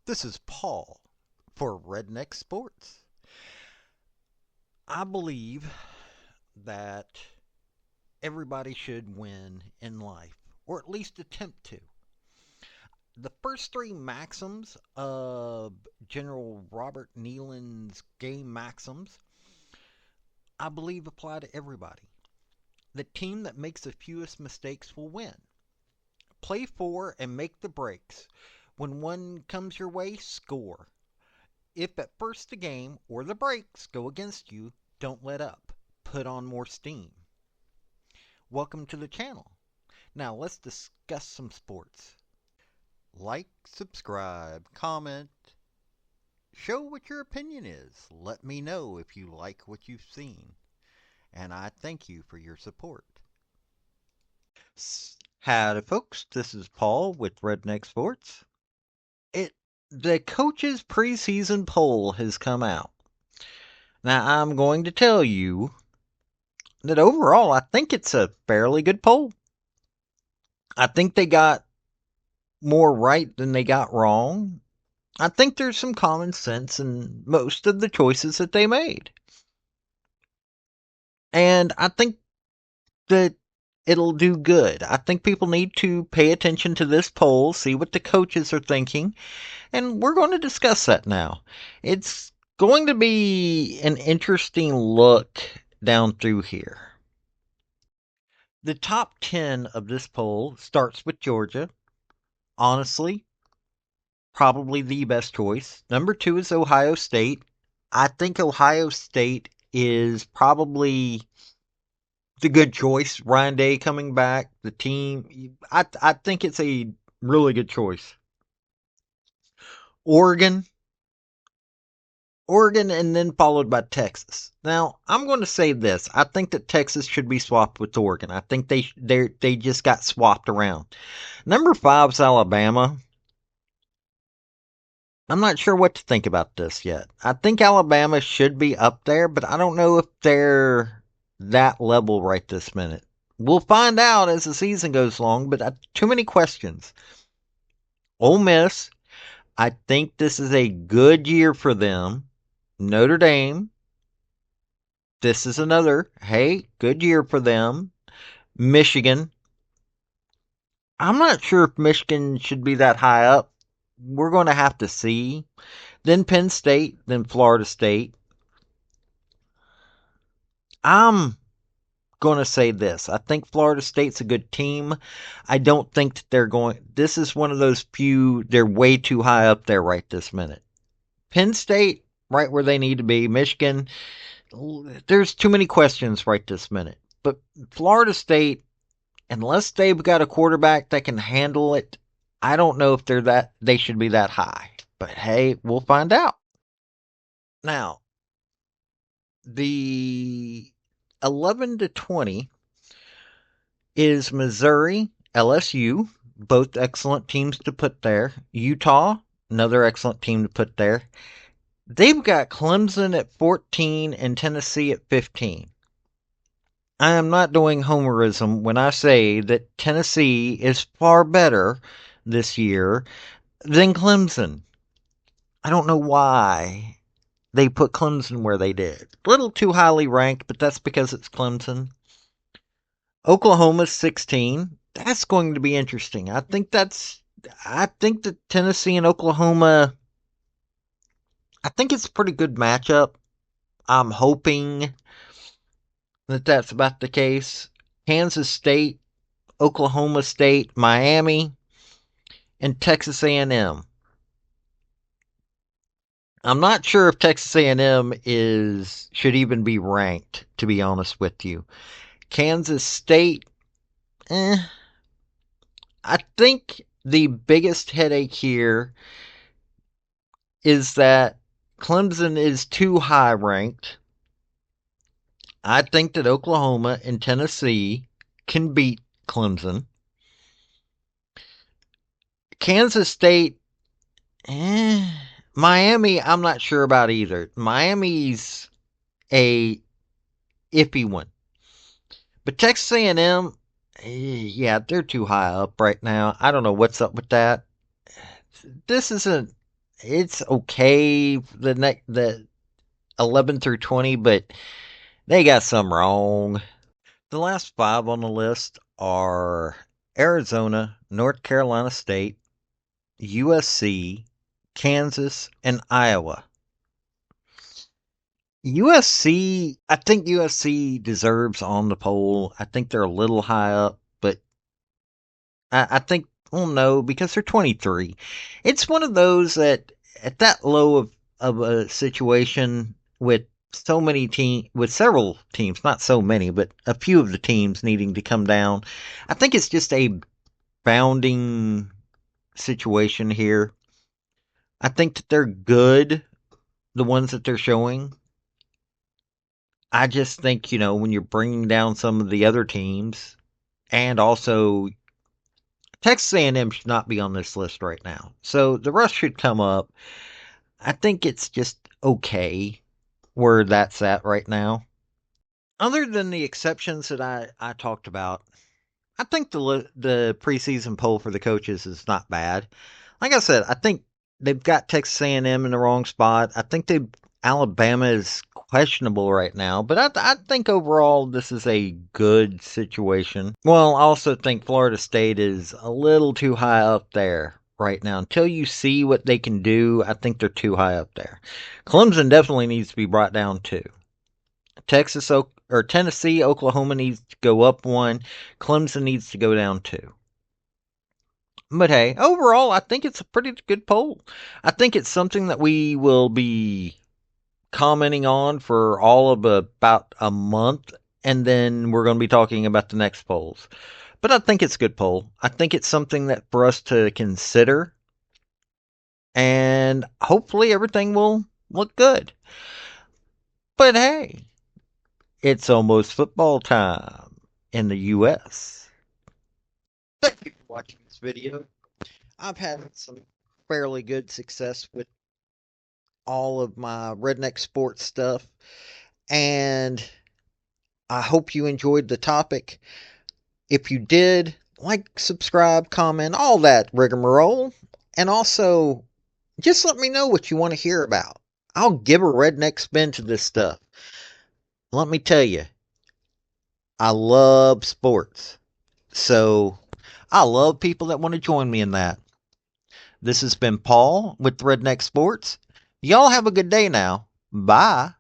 This is Paul for Redneck Sports. I believe that everybody should win in life, or at least attempt to. The first three maxims of General Robert Nealon's game maxims, I believe apply to everybody. The team that makes the fewest mistakes will win. Play for and make the breaks. When one comes your way, score. If at first the game or the breaks go against you, don't let up. Put on more steam. Welcome to the channel. Now let's discuss some sports. Like, subscribe, comment, show what your opinion is. Let me know if you like what you've seen. And I thank you for your support. Howdy folks, this is Paul with Redneck Sports. The Coaches Preseason poll has come out. Now I'm going to tell you that overall I think it's a fairly good poll. I think they got more right than they got wrong. I think there's some common sense in most of the choices that they made. And I think that it'll do good. I think people need to pay attention to this poll, see what the coaches are thinking, and we're going to discuss that now. It's going to be an interesting look down through here. The top 10 of this poll starts with Georgia. Honestly, probably the best choice. Number 2 is Ohio State. I think Ohio State is probably the good choice. Ryan Day coming back, the team. I think it's a really good choice. Oregon, and then followed by Texas. Now, I'm going to say this. I think that Texas should be swapped with Oregon. I think they just got swapped around. Number 5 is Alabama. I'm not sure what to think about this yet. I think Alabama should be up there, but I don't know if they're that level right this minute. We'll find out as the season goes along, but too many questions. Ole Miss, I think this is a good year for them. Notre Dame, this is another, hey, good year for them. Michigan, I'm not sure if Michigan should be that high up. We're going to have to see. Then Penn State, then Florida State. I'm going to say this. I think Florida State's a good team. I don't think that they're going. This is one of those few, they're way too high up there right this minute. Penn State, right where they need to be. Michigan, there's too many questions right this minute. But Florida State, unless they've got a quarterback that can handle it, I don't know if they should be that high. But hey, we'll find out. Now, the 11 to 20 is Missouri, LSU, both excellent teams to put there. Utah, another excellent team to put there. They've got Clemson at 14 and Tennessee at 15. I am not doing homerism when I say that Tennessee is far better this year than Clemson. I don't know why they put Clemson where they did. A little too highly ranked, but that's because it's Clemson. Oklahoma's 16. That's going to be interesting. I think that Tennessee and Oklahoma, I think it's a pretty good matchup. I'm hoping that that's about the case. Kansas State, Oklahoma State, Miami, and Texas A&M. I'm not sure if Texas A&M should even be ranked, to be honest with you. Kansas State, I think the biggest headache here is that Clemson is too high ranked. I think that Oklahoma and Tennessee can beat Clemson. Kansas State, Miami, I'm not sure about either. Miami's a iffy one. But Texas A&M, they're too high up right now. I don't know what's up with that. This isn't It's okay the 11 through 20, but they got some wrong. The last five on the list are Arizona, North Carolina State, USC, Kansas, and Iowa. USC, I think USC deserves on the poll. I think they're a little high up, but I think, well, no, because they're 23. It's one of those that at that low of a situation with with several teams, not so many, but a few of the teams needing to come down. I think it's just a bounding situation here. I think that they're good, the ones that they're showing. I just think, when you're bringing down some of the other teams, and also Texas A&M should not be on this list right now. So the rest should come up. I think it's just okay where that's at right now. Other than the exceptions that I talked about, I think the preseason poll for the coaches is not bad. Like I said, I think they've got Texas A&M in the wrong spot. I think Alabama is questionable right now, but I think overall this is a good situation. Well, I also think Florida State is a little too high up there right now. Until you see what they can do, I think they're too high up there. Clemson definitely needs to be brought down too. Tennessee, Oklahoma needs to go up one. Clemson needs to go down two. But hey, overall, I think it's a pretty good poll. I think it's something that we will be commenting on for all of about a month, and then we're going to be talking about the next polls. But I think it's a good poll. I think it's something that for us to consider, and hopefully everything will look good. But hey, it's almost football time in the U.S. Thank you for watching this video. I've had some fairly good success with all of my redneck sports stuff, and I hope you enjoyed the topic. If you did, like, subscribe, comment, all that rigmarole, and also just let me know what you want to hear about. I'll give a redneck spin to this stuff. Let me tell you, I love sports. So I love people that want to join me in that. This has been Paul with Redneck Sports. Y'all have a good day now. Bye.